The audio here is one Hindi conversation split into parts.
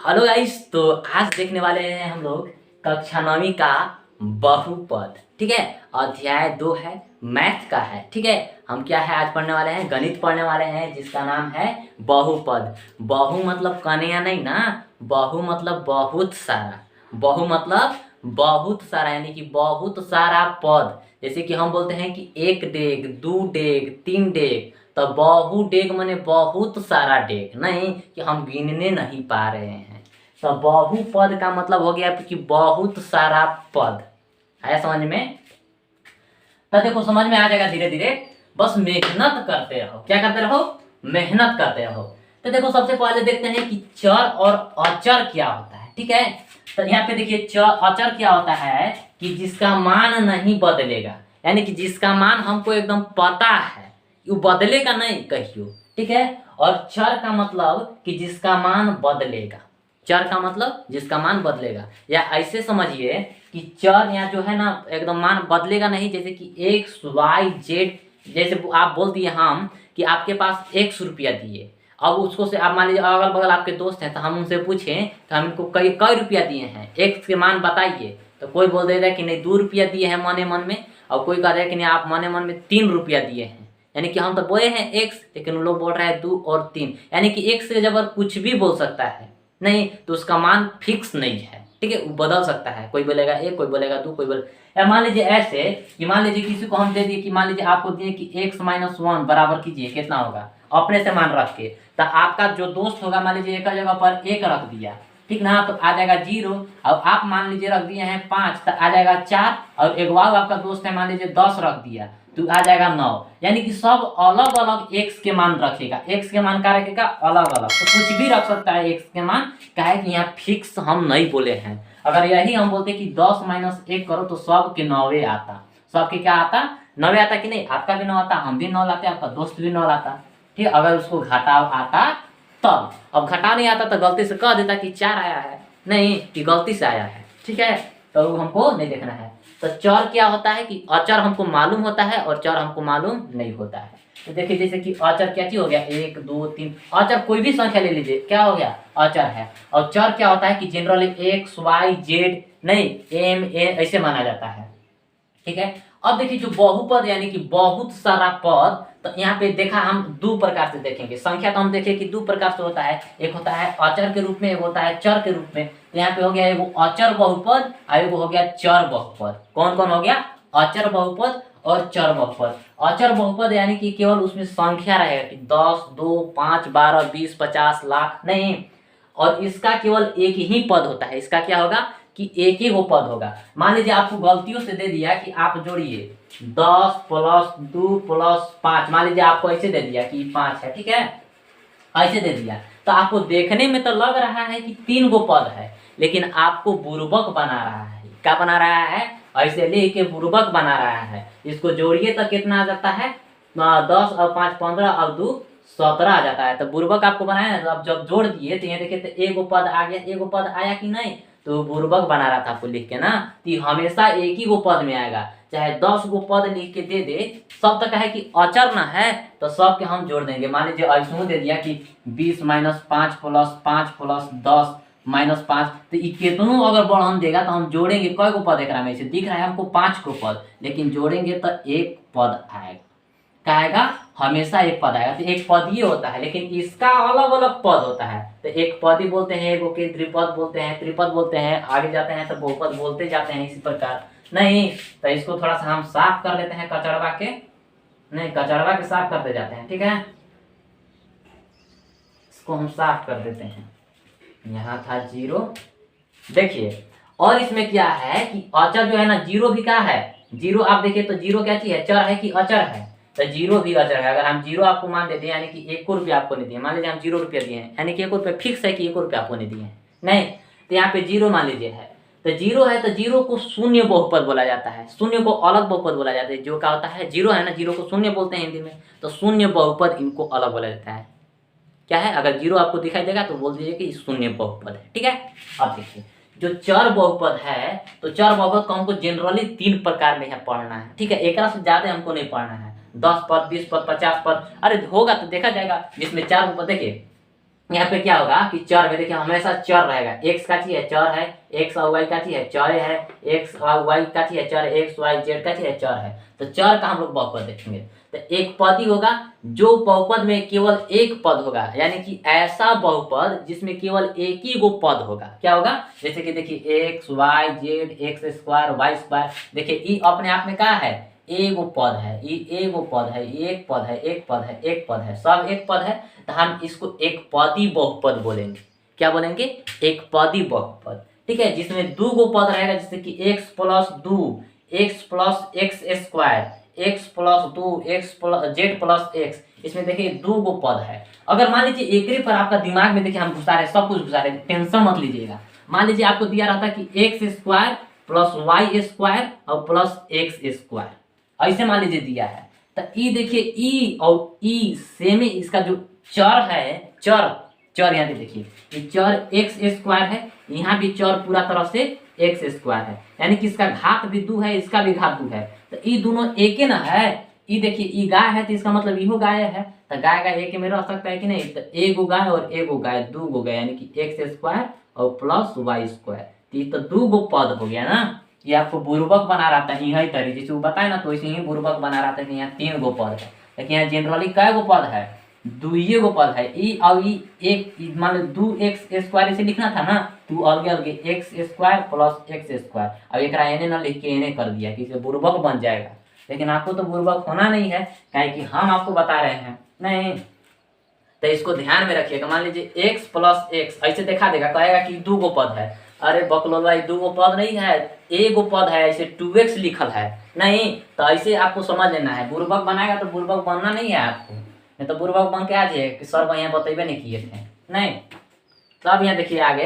हेलो गाइस, तो आज देखने वाले हैं हम लोग कक्षा 9वीं का बहुपद। ठीक है, अध्याय 2 है, मैथ का है। ठीक है, हम क्या है आज पढ़ने वाले हैं, गणित पढ़ने वाले हैं जिसका नाम है बहुपद। बहु मतलब कन्या नहीं ना, बहु मतलब बहुत सारा। बहु मतलब बहुत सारा यानी कि बहुत सारा पद। जैसे कि हम बोलते हैं कि एक डेग, दो डेग, तीन डेग, तो बहु डेग माने बहुत सारा डेग, नहीं कि हम गिनने नहीं पा रहे हैं। तो बहुपद का मतलब हो गया कि बहुत सारा पद है। समझ में? तो देखो समझ में आ जाएगा धीरे धीरे, बस मेहनत करते रहो। क्या करते रहो? मेहनत करते रहो। तो देखो सबसे पहले देखते हैं कि चर और अचर क्या होता है। ठीक है, तो यहाँ पे देखिए अचर क्या होता है कि जिसका मान नहीं बदलेगा, यानी कि जिसका मान हमको एकदम पता है, वो बदलेगा नहीं कहियो। ठीक है, और चर का मतलब कि जिसका मान बदलेगा। चर का मतलब जिसका मान बदलेगा, या ऐसे समझिए कि चर यहाँ जो है ना एकदम मान बदलेगा नहीं। जैसे कि एक्स वाई जेड, जैसे आप बोल दिए हम कि आपके पास 100 रुपया दिए, अब उसको से आप मान लीजिए अगल बगल आपके दोस्त हैं, तो हम उनसे पूछें तो हम इनको कई कई रुपया दिए हैं, एक्स के मान बताइए, तो कोई बोल देगा कि नहीं 2 रुपया दिए हैं मने मन में, और कोई कह देगा कि नहीं आप मने मन में 3 रुपया दिए हैं। यानी कि हम तो बोले हैं एक्स, लेकिन उन लोग बोल रहे हैं 2 और 3, यानी कि एक से जब कुछ भी बोल सकता है, नहीं तो उसका मान फिक्स नहीं है। ठीक है, वो बदल सकता है, कोई बोलेगा एक, कोई बोलेगा 2, कोई बोले मान लीजिए ऐसे कि मान लीजिए किसी को हम दे दिए कि मान लीजिए आपको दिए कि x - 1 बराबर कीजिए, कितना होगा अपने से मान रख के, तो आपका जो दोस्त होगा मान लीजिए एक जगह पर 1 रख दिया, ठीक ना, तो आ जाएगा 0। और आप मान लीजिए रख दिए हैं 5, तो आ जाएगा 4। और एक बार आपका दोस्त है मान लीजिए 10 रख दिया, तो आ जाएगा 9। यानी कि सब अलग अलग एक्स के मान रखेगा। एक्स के मान क्या रखेगा? अलग अलग। तो कुछ भी रख सकता है एक्स के मान, क्या है कि यहाँ फिक्स हम नहीं बोले हैं। अगर यही हम बोलते कि 10 - 1 करो तो सब के 9 आता, सबके क्या आता? 9 आता कि नहीं? आपका भी 9 आता, हम भी 9 लाते, आपका दोस्त भी 9 लाता। ठीक, अगर उसको घटाव आता तब। अब घटा नहीं आता तो गलती से कह देता कि 4 आया है, नहीं कि गलती से आया है। ठीक है, तो हमको नहीं देखना है। तो चर क्या होता है कि अचर हमको मालूम होता है और चर हमको मालूम नहीं होता है। तो देखिए जैसे कि अचर क्या चीज हो गया, 1 2 3, अचर कोई भी संख्या ले लीजिए, क्या हो गया? अचर है। और चर क्या होता है कि जनरली एक्स वाई जेड, नहीं एम एन ऐसे माना जाता है। ठीक है, अब देखिए जो बहुपद यानी कि बहुत सारा पद, तो यहाँ पे देखा हम 2 प्रकार से देखेंगे। संख्या तो हम देखे कि 2 प्रकार से होता है, एक होता है अचर के रूप में, एक होता है चर के रूप में। तो यहाँ पे हो गया एगो अचर बहुपद और एगो हो गया चर बहुपद। कौन कौन हो गया? अचर बहुपद और चर बहुपद। अचर बहुपद यानी कि केवल उसमें संख्या रहेगा कि 10 2 5 12 20 50 लाख, नहीं। और इसका केवल एक ही पद होता है। इसका क्या होगा कि एक ही वो पद होगा। मान लीजिए आपको गलतियों से दे दिया कि आप जोड़िए 10 + 2 + 5, मान लीजिए आपको ऐसे दे दिया कि 5 है। ठीक है, ऐसे दे दिया, तो आपको देखने में तो लग रहा है कि 3 गो पद है, लेकिन आपको बुर्बक बना रहा है। क्या बना रहा है? ऐसे लेके बुर्बक बना रहा है। इसको जोड़िए तो कितना आ जाता है? 10 और 5 15 और 2 17 आ जाता है। तो बुर्बक आपको बनाया है, तो अब जब जोड़ दिए तो ये देखिए तो एगो पद आ गया, एगो पद आया कि नहीं? तो बुर्बक बना रहा था आपको लिख के ना, तो हमेशा एक ही गो पद में आएगा। चाहे 10 गो पद लिख के दे दे, सब तक है कि अचर ना है, तो सब के हम जोड़ देंगे। मान लीजिए ऐसे दे दिया कि 20 - 5 + 5 + 10 - 5, तो ये कितनों अगर बढ़न देगा तो हम जोड़ेंगे कई गो पद। एक में से दिख रहा है हमको 5 गो पद, लेकिन जोड़ेंगे तो एक पद आएगा। क्या आएगा? हमेशा एक पद आएगा। तो एक पद ही होता है, लेकिन इसका अलग अलग पद होता है। तो एक पद ही बोलते हैं, एगो के द्विपद बोलते हैं, त्रिपद बोलते हैं, आगे जाते हैं तो बहुपद बोलते जाते हैं इसी प्रकार। नहीं तो इसको थोड़ा सा हम साफ कर लेते हैं कचड़वा के, नहीं कचड़वा के साफ करते जाते हैं। ठीक है, इसको हम साफ कर देते हैं। यहाँ था 0, देखिए। और इसमें क्या है कि अचर जो है ना, 0 भी क्या है? 0 आप देखिए तो 0 क्या चीज है? चर है कि अचर है? तो 0 भी अचर है। अगर हम 0 आपको मान देते हैं, यानी कि 1 रुपया आपको नहीं दिए, मान लीजिए हम 0 रुपया दिए हैं, यानी कि 1 रुपया फिक्स है कि 1 रुपया आपको नहीं दिए हैं, नहीं। तो यहाँ पे 0 मान लीजिए है, तो 0 है, तो 0 को शून्य बहुपद बोला जाता है, शून्य को अलग बहुपद बोला जाता है। जो क्या होता है, 0 है ना, 0 को शून्य बोलते हैं हिंदी में, तो शून्य बहुपद इनको अलग बोला जाता है। क्या है? अगर 0 आपको दिखाई देगा तो बोल दीजिए कि शून्य बहुपद है। ठीक है, अब देखिए जो चर बहुपद है, तो चर बहुपद को हमको जनरली 3 प्रकार में है पढ़ना है। ठीक है, एक से ज्यादा हमको नहीं पढ़ना है। 10 पद, 20 पद, 50 पद, अरे होगा तो देखा जाएगा। जिसमें 4 बहुपद देखिए, यहाँ पे क्या होगा कि चर में देखिए हमेशा चर रहेगा, एक्स का चीज है चर है, एक्स और वाई का चीज है चर है, एक्स और वाई का चीज है चर, एक्स वाई जेड का चीज है चर है। तो चर का हम लोग बहुपद देखेंगे। तो एक पद ही होगा जो बहुपद में केवल एक पद होगा, यानी कि ऐसा बहुपद जिसमें केवल एक ही गो पद होगा। क्या होगा? जैसे कि देखिए X Y Z, X square Y square, देखिए ई अपने आप में क्या है? एगो पद है, ई एगो पद है, एक पद है, एक पद है, एक पद है, सब एक पद है। तो हम इसको एक पदी बहुपद बोलेंगे। क्या बोलेंगे? एक पदी बहुपद। ठीक है, जिसमें दो गो पद रहेगा, जैसे कि एक्स प्लस दो, X plus X square, X plus दो, X plus Z plus X, इसमें देखिए दो गो पद है। अगर मान लीजिए एक पर आपका दिमाग में देखिए हम घुसा रहे, सब कुछ घुसा रहे, टेंशन मत लीजिएगा। मान लीजिए आपको दिया रहता कि X square plus Y square और प्लस एक्स स्क्वायर, ऐसे मान लीजिए दिया है। तो ई देखिए ई और ई सेम ही इसका जो चर है, चर चर यहाँ पे देखिए ये चर एक्स स्क्वायर है, यहाँ भी चर पूरा तरह से एक्स स्क्वायर है, यानी कि इसका घात भी दो है, इसका भी घात दो है। तो ई दोनों एक ही ना है। ई देखिए ई गाय है तो इसका मतलब इहो गाय है, तो गाय का एक में रह सकता है कि नहीं? तो एगो गाय और एगो गाय, दो गो गाय, यानी कि एक्स स्क्वायर और प्लस वाई स्क्वायर, तो ये तो दो गो पद हो गया ना। ये आपको बुर्बक बना रहा था यही तरी, जैसे वो बताए ना, तो इसे ही बुर्बक बना रहा था कि यहाँ तीन गो पद है, लेकिन यहाँ जनरली कै गो पद है? दुइये गो पद है। ई और ई एक, मान लो दो एक्स स्क्वायर इसे लिखना था ना, तू अलगे अलगे x square plus X square, अब एक एने ना लिख के एने कर दिया कि इसे बुर्बक बन जाएगा। लेकिन आपको तो बुर्बक होना नहीं है, क्या कि हम आपको बता रहे हैं नहीं। तो इसको ध्यान में रखिएगा। मान लीजिए एक्स प्लस एक्स ऐसे दिखा देगा, कहेगा कि दो गो पद है। अरे बकलोला, दो गो पद नहीं है, एक गो पद है, ऐसे 2x लिखल है नहीं। तो ऐसे आपको समझ लेना है। बुर्बक बनाएगा तो बुर्बक बनना नहीं है आपको, नहीं तो बुर्बक बन के आ जाए कि सर यहाँ बतेबे नहीं किए थे नहीं। तो अब यहाँ देखिए आगे,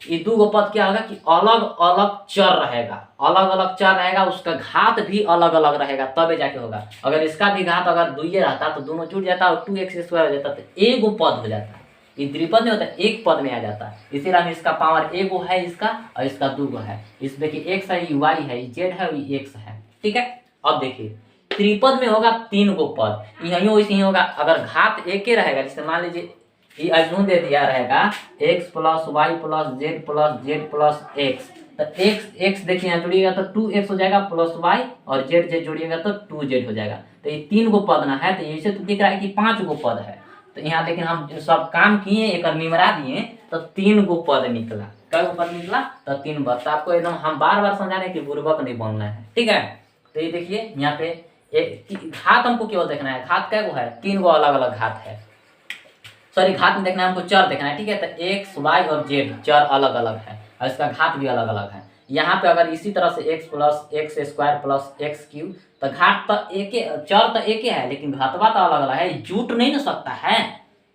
ये दो गो पद क्या होगा कि अलग अलग चर रहेगा, अलग अलग चर रहेगा, उसका घात भी अलग अलग रहेगा, तबे जाके होगा। अगर इसका भी घात अगर दुइये रहता तो दोनों जुड़ जाता और 2x स्क्वायर हो जाता, तो एगो पद हो जाता। ये द्विपद में होता है, एक पद में आ जाता है। इसीलिए हम इसका पावर एगो है इसका, और इसका दो गो है। इस देखिए एक्स है, ये वाई है, ये जेड है, ये एक्स है। ठीक है, अब देखिए त्रिपद में होगा तीन गो पद, यही वैसे ही होगा। अगर घात एक ही रहेगा, जैसे मान लीजिए ये अजून दे दिया रहेगा X plus Y plus Z plus X, तो एक्स एक्स देखिए यहाँ जुड़िएगा तो 2x हो जाएगा, प्लस वाई और जेड जेड जोड़िएगा तो 2z हो जाएगा। तो ये तीन गो पद ना है, तो ऐसे तो दिख रहा है कि पांच गो पद है। तो यहाँ लेकिन हम जो सब काम किए एक निमरा दिए तो तीन गो पद निकला। कै गो पद निकला? तो तीन पद। तो आपको एकदम हम बार बार समझा रहे हैं कि बुर्बक नहीं बनना है। ठीक है, तो ये देखिए यहाँ पे घात हमको केवल देखना है। घात कै गो है? तीन गो अलग अलग घात है। सॉरी, घात में देखना है हमको, चर देखना है। ठीक है, तो एक्स वाई और जेड चर अलग अलग है और इसका घात भी अलग अलग है। यहाँ पे अगर इसी तरह से x plus X square plus x cube, तो घात तो एक, चर तो एक है, लेकिन घातवा तो अलग अलग है। जुट नहीं ना सकता है,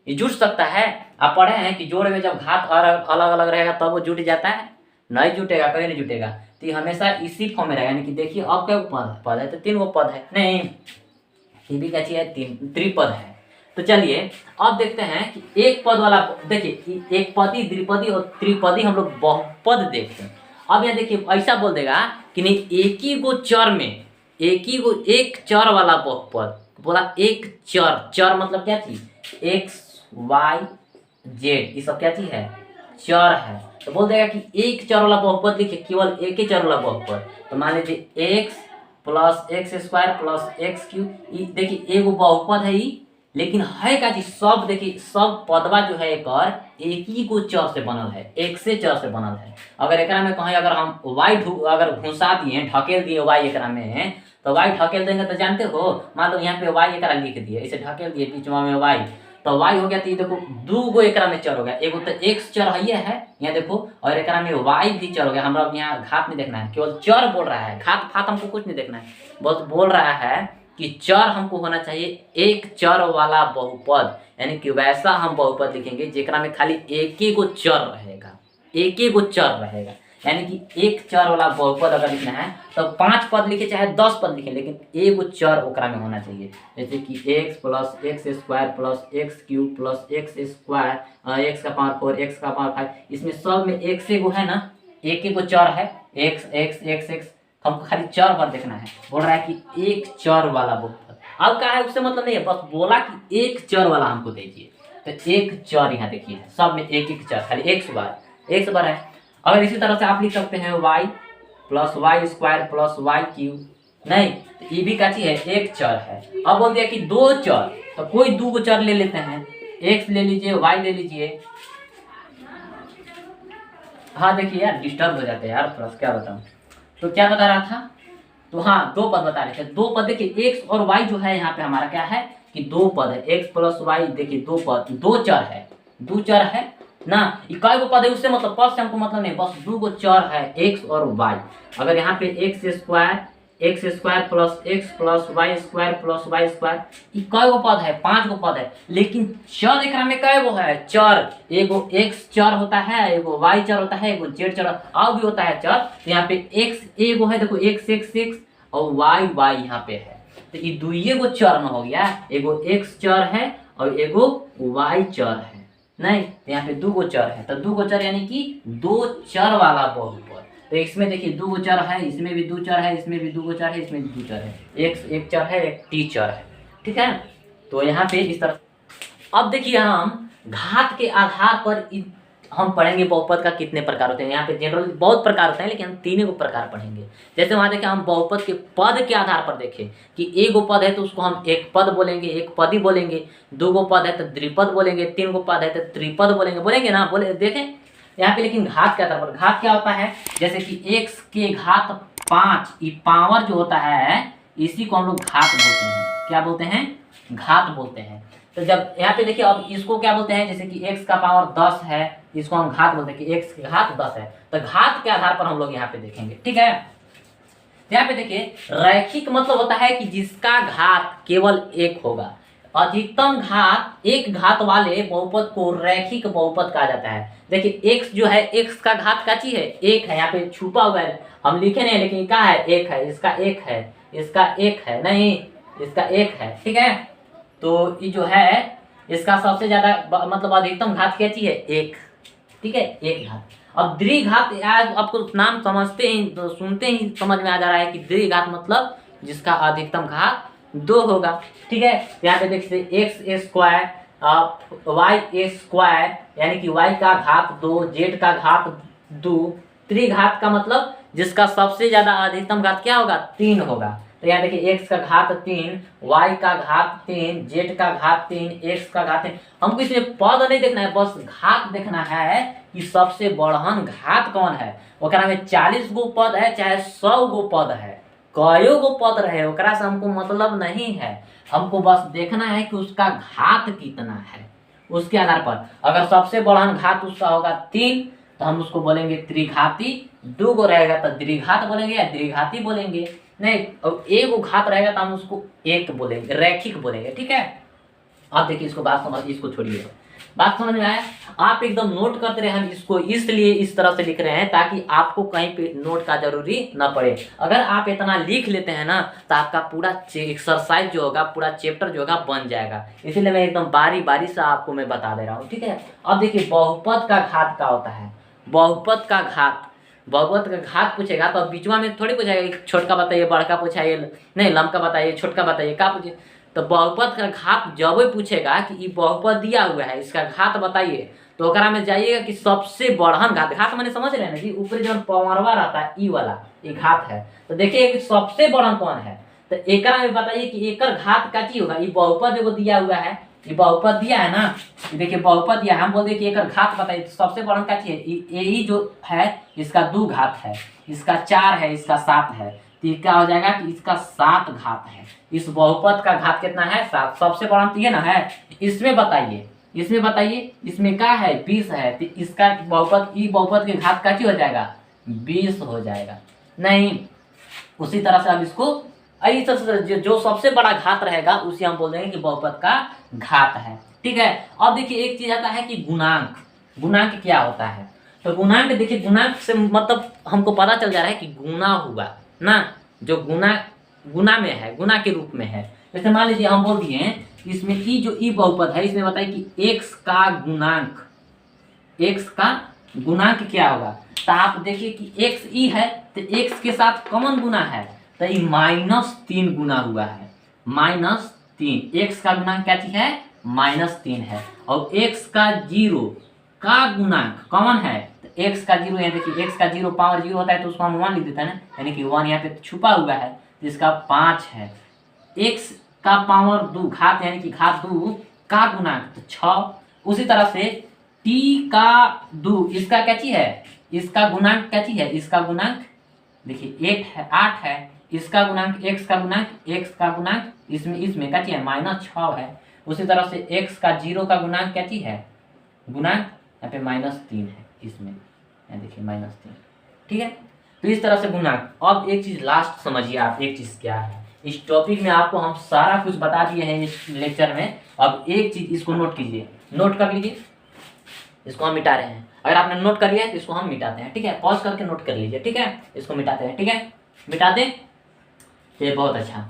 ये जुट सकता है? आप पढ़े हैं कि जोड़ में जब घात अलग अलग रहेगा तब वो जुट जाता है? नहीं जुटेगा, कभी नहीं जुटेगा। तो ये हमेशा इसी फॉर्म में रहेगा। यानी कि देखिए अब क्या पद है? तो तीन गो पद है नहीं, ये भी क्या चीज है? तीन त्रिपद है। तो चलिए अब देखते हैं कि एक पद वाला, देखिए एक पदी, द्विपदी और त्रिपदी हम लोग बहुपद देखें। अब यहाँ देखिए ऐसा बोल देगा कि नहीं, एक ही गो चर में, एक ही गो एक चर वाला बहुपद, बोला एक चर, चर मतलब क्या चीज? एक्स वाई जेड, ये सब क्या चीज है? चर है। तो बोल देगा कि एक चर वाला बहुपद लिखिए, केवल एक ही चर वाला बहुपद। तो मान लीजिए x plus X square plus x cube, देखिए एगो बहुपद है ये, लेकिन है क्या चीज? सब देखिए सब पदवा जो है एक एक ही को चर से बनल है, एक से चर से बनल है। अगर एकरा में कहें अगर हम वाई अगर घुसा दिए, ढकेल दिए वाई एकरा में, तो वाई ढकेल देंगे तो जानते हो, मान लो यहाँ पे वाई एकरा लिख दिए, इसे ढकेल दिए बीच में वाई, तो वाई हो गया। तो ये देखो दो गो एकरा में चर हो गया, एगो तो एक्स चर है यहाँ देखो, और एकरा में वाई भी चर हो गया। हमरा यहाँ घात नहीं देखना है, केवल चर बोल रहा है, घात फात हमको कुछ नहीं देखना है, बस बोल रहा है कि चर हमको होना चाहिए एक चर वाला बहुपद। यानी कि वैसा हम बहुपद लिखेंगे जेकरा में खाली एक ही गो चर रहेगा, एक ही गो चर रहेगा। यानी कि एक चर वाला बहुपद अगर लिखना है तो 5 पद लिखे चाहे 10 पद लिखे, लेकिन एगो चर ओकरा में होना चाहिए। जैसे कि X plus X square plus x cube plus X square, x का पावर 4, एक्स का पावर 5, इसमें सब में एक से गो है ना, एक ही गो चर है, एक्स एक्स एक्स एक्स, हमको खाली चर पर देखना है। बोल रहा है कि एक चर वाला बहुपद। अब क्या है उससे मतलब नहीं है, बस बोला कि एक चर वाला हमको दीजिए। तो एक चर यहाँ देखिए सब में एक एक चर, खाली एक बार है। अगर इसी तरह से आप लिख सकते हैं y plus Y square plus Y cube, नहीं तो ये भी क्या चीज है, एक चर है। अब बोल दिया कि दो चर, तो कोई दो को चर ले लेते हैं, x ले लीजिए y ले लीजिए। हाँ देखिए यार डिस्टर्ब हो जाते हैं यार थोड़ा सा, क्या बताऊँ। तो क्या बता रहा था, तो हाँ दो पद बता रहे थे। दो पद देखिए x और y जो है यहाँ पे हमारा क्या है कि दो पद है, x प्लस वाई देखिए दो पद, दो चर है ना। इकाई को पद है उससे मतलब पद से हमको मतलब नहीं, बस दो गो चर है x और y। अगर यहाँ पे X square plus Y square इकाई को पद है, 5 गो पद है, लेकिन चर एकरा में कई गो है चर, एगो x चर होता है, एगो y चर होता है, एगो z चर और भी होता है चर। तो यहाँ पे x एगो है, देखो x और y यहाँ पे है, तो ये दुइये गो चर न हो गया, एगो x चर है और एगो y चर है, नहीं तो यहाँ पे दो गो चर है। तो दो गो चर यानी कि दो चर वाला बहुपद। तो इसमें देखिए दो गो चर है, इसमें भी दो चर है, इसमें भी दो गो चर है, इसमें भी दो चर है, एक चर है, एक टी चर है, ठीक है। तो यहाँ पे इस तरह। अब देखिए हम घात के आधार पर हम पढ़ेंगे बहुपद का कितने प्रकार होते हैं। यहाँ पे जनरल बहुत प्रकार होते हैं, लेकिन हम तीनों को प्रकार पढ़ेंगे। जैसे वहाँ देखें हम बहुपद के पद के आधार पर देखें कि एक गो पद है तो उसको हम एक पद बोलेंगे, एक पदी बोलेंगे, दो गो पद है तो द्विपद बोलेंगे, तीन गो पद है तो त्रिपद बोलेंगे ना, बोले देखें यहाँ पे। लेकिन घात के आधार पर, घात क्या होता है, जैसे कि x के घात 5, ये पावर जो होता है इसी को हम लोग घात बोलते हैं। क्या बोलते हैं, घात बोलते हैं। तो जब यहाँ पे देखिए अब इसको क्या बोलते हैं, जैसे कि x का पावर 10 है, इसको हम घात बोलते हैं कि x की घात 10 है। तो घात के आधार पर हम लोग यहाँ पे देखेंगे, ठीक है। यहाँ पे देखिए रैखिक मतलब होता है कि जिसका घात केवल एक होगा। अधिकतम घात एक घात वाले बहुपद को रैखिक बहुपद कहा जाता है। देखिए x जो है, x का घात का चीज है, एक है, यहाँ पे छुपा हुआ है, हम लिखे नहीं लेकिन क्या है, एक है, इसका एक है, इसका एक है, नहीं इसका एक है, ठीक है। तो ये जो है इसका सबसे ज्यादा मतलब अधिकतम घात क्या चीज है, एक, ठीक है, एक घात। अब द्विघात, आज आपको नाम समझते ही तो सुनते ही समझ में आ जा रहा है कि द्विघात मतलब जिसका अधिकतम घात 2 होगा, ठीक है। यहाँ पे देखिए एक्स स्क्वायर वाई स्क्वायर यानी कि y का घात 2, z का घात 2, त्रिघात का मतलब जिसका सबसे ज्यादा अधिकतम घात क्या होगा, 3 होगा। तो यहाँ देखिए x का घात 3, y का घात 3, z का घात 3, x का घात 3। हमको इसमें पद नहीं देखना है, बस घात देखना है कि सबसे बड़हन घात कौन है। ओकरा में 40 गो पद है चाहे 100 गो पद है, कयो गो पद रहे ओकरा से हमको मतलब नहीं है, हमको बस देखना है कि उसका घात कितना है। उसके आधार पर अगर सबसे बड़हन घात उसका होगा 3 तो हम उसको बोलेंगे त्रिघाती, 2 गो रहेगा तो द्विघात बोलेंगे या द्विघाती बोलेंगे, नहीं और एक गो घात रहेगा तो हम उसको एक बोलेंगे, रैखिक बोलेंगे, ठीक है। अब देखिए इसको बात समझ, इसको छोड़िए, बात समझ में आया। आप एकदम नोट करते रहे, हम इसको इसलिए इस तरह से लिख रहे हैं ताकि आपको कहीं पे नोट का जरूरी ना पड़े। अगर आप इतना लिख लेते हैं ना तो आपका पूरा एक्सरसाइज जो होगा, पूरा चैप्टर जो होगा बन जाएगा। इसीलिए मैं एकदम बारी बारी से आपको मैं बता दे रहा हूँ, ठीक है। अब देखिए बहुपद का घात क्या होता है, बहुपद का घात पूछेगा तो बीचवा में थोड़ी पूछेगा छोटका बताइए, बड़का पूछाइए, नहीं लंबका बताइए, छोटका बताइए, क्या पूछिए। तो बहुपद का घात जब भी पूछेगा कि ये बहुपद दिया हुआ है इसका घात बताइए, तो ओकरा में जाइएगा कि सबसे बड़हन घात, घात मैंने समझ रहे हैं ना कि ऊपर जो पवरवा रहता है ई वाला, ये घात है। तो देखिए कि सबसे बड़हन कौन है, तो एकरा में बताइए कि एकर घात का चीज होगा। ये बहुपद एगो दिया हुआ है, ये बहुपद दिया है ना, ये देखिए बहुपद दिया है, हम बोल दे कि एकर घात बताइए, तो सबसे बड़हन का चीज है यही जो है, इसका 2 घात है, इसका 4 है, इसका 7 है, तो क्या हो जाएगा कि इसका 7 घात है। इस बहुपद का घात कितना है, 7। सबसे बड़ा तो ये ना है, इसमें बताइए, इसमें क्या है, 20 है, तो इसका बहुपद, ई बहुपद के घात का हो जाएगा 20 हो जाएगा, नहीं। उसी तरह से अब इसको जो सबसे बड़ा घात रहेगा उसे हम बोल देंगे कि बहुपद का घात है, ठीक है। अब देखिए एक चीज आता है कि गुणांक क्या होता है। तो गुणांक देखिए, गुणांक से मतलब हमको पता चल जा रहा है कि गुना हुआ ना, जो गुना में है, गुना के रूप में है। जैसे मान लीजिए हम बोल दिए इसमें ई जो ई बहुपद है, इसमें बताइए कि x का गुणांक क्या होगा। तो आप देखिए कि x ई है तो x के साथ कॉमन गुना है, तो ये -3 गुना हुआ है, -3। x का गुणांक क्या चीज है, -3 है। और x का 0 का गुणांक कौन है? तो x का 0, यहाँ देखिए x का 0 पावर 0 होता है तो उसको हम 1 लिख देते हैं ना, यानी कि 1 यहाँ पे छुपा हुआ है, जिसका 5 है। x का पावर 2 घात, यानी कि घात 2 का गुणांक तो 6। उसी तरह से t का 2, इसका क्या चीज है? इसका गुणांक क्या चीज है? इसका गुणांक देखिए 8 है। इसका गुणांक x का गुणांक इसमें क्या चीज है? -6 है। उसी तरह से x का 0 का गुणांक क्या चीज है? गुणांक यहाँ पे -3 है, इसमें यहाँ देखिए -3। ठीक है, तो इस तरह से गुणांक। अब एक चीज लास्ट समझिए आप, एक चीज क्या है इस टॉपिक में, आपको हम सारा कुछ बता दिए हैं इस लेक्चर में। अब एक चीज इसको नोट कीजिए, नोट कर लीजिए। इसको हम मिटा रहे हैं, अगर आपने नोट कर लिया है तो इसको हम मिटाते हैं। ठीक है, पॉज करके नोट कर लीजिए। ठीक है, इसको मिटाते हैं। ठीक है, मिटा दें, ये बहुत अच्छा,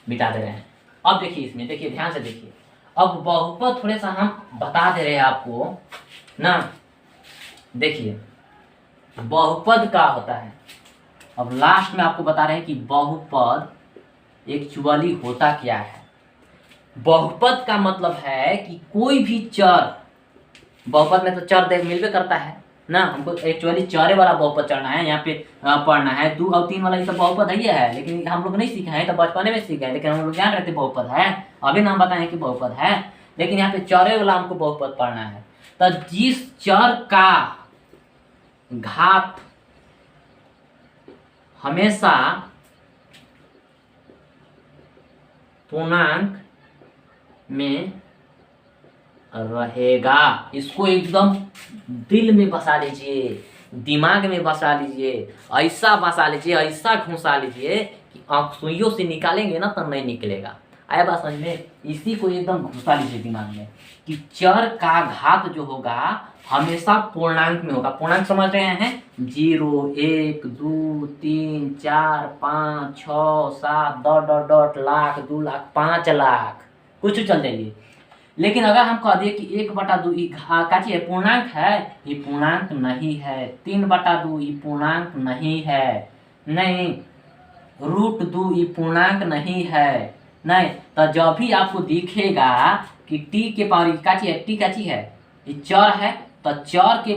मिटा दे रहे हैं। अब देखिए इसमें, देखिए ध्यान से देखिए, अब बहुपद थोड़े सा हम बता दे रहे हैं आपको ना। देखिए बहुपद क्या होता है, अब लास्ट में आपको बता रहे हैं कि बहुपद एक्चुअली होता क्या है। बहुपद का मतलब है कि कोई भी चर, बहुपद में तो चर देख मिलवे करता है ना, हमको एक्चुअली चरे वाला बहुपद चढ़ना है, यहाँ पे पढ़ना है 2 और 3 वाला, ये सब बहुपद है, लेकिन हम लोग नहीं सीखे हैं, तो बचपने में सीखे हैं, लेकिन हम लोग जान रहे थे बहुपद है, अभी ना हम बताएं कि बहुपद है, लेकिन यहाँ पे चरे वाला हमको बहुपद पढ़ना है। तो जिस चर का घात हमेशा पूर्णांक में रहेगा, इसको एकदम दिल में बसा लीजिए, दिमाग में बसा लीजिए, ऐसा बसा लीजिए, ऐसा घुसा लीजिए कि आँख सुइयों से निकालेंगे ना तो नहीं निकलेगा। आया बात समझ में? इसी को एकदम घुसा लीजिए दिमाग में कि चर का घात जो होगा हमेशा पूर्णांक में होगा। पूर्णांक समझ रहे हैं? 0, 1, 2, 3, 4, 5, 6, 7 ... लाख, 2 लाख, 5 लाख, कुछ चल जाइए। लेकिन अगर हम कह दिए कि 1/2 का चीज है, पूर्णांक है, ये पूर्णांक नहीं है। 3/2 ये पूर्णांक नहीं है, नहीं। √2 ये पूर्णांक नहीं है, नहीं। तो जब भी आपको दिखेगा कि t के पावर का चीज है, t का चीज है, ये चर है, तो चर के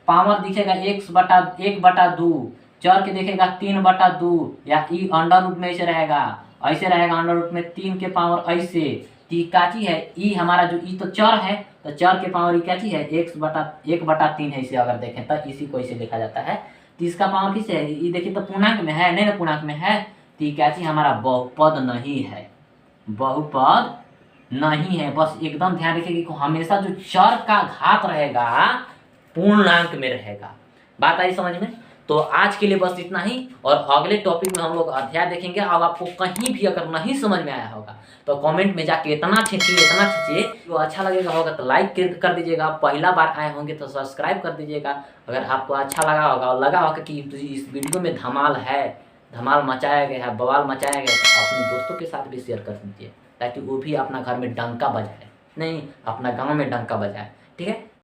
पावर दिखेगा 1/2, चर के देखेगा 3/2, या ई अंडर रूट में ऐसे रहेगा, अंडर रूट में 3 के पावर ऐसे। ती का चीज है, ई हमारा जो ई तो चर है, तो चर के पावर ई क्या चीज है? 1/3 है। इसे अगर देखें तो इसी को इसे लिखा जाता है। तो इसका पावर किससे है? ये देखिए तो पूर्णांक में है, नहीं ना पूर्णांक में है, तो क्या चीज हमारा बहुपद नहीं है, बहुपद नहीं है। बस एकदम ध्यान रखिए कि हमेशा जो चर का घात रहेगा पूर्णांक में रहेगा। बात आई समझ में? तो आज के लिए बस इतना ही, और अगले टॉपिक में हम लोग अध्याय देखेंगे। अब आपको कहीं भी अगर नहीं समझ में आया होगा तो कमेंट में जाके इतना खींचिए, तो अच्छा लगेगा होगा तो लाइक कर दीजिएगा, पहला बार आए होंगे तो सब्सक्राइब कर दीजिएगा। अगर आपको अच्छा लगा होगा और लगा होगा कि इस वीडियो में धमाल है, धमाल मचाया गया है, बवाल मचाया गया है, तो अपने दोस्तों के साथ भी शेयर कर दीजिए, ताकि वो भी अपना घर में डंका बजाए, नहीं अपना गाँव में डंका बजाए। ठीक है।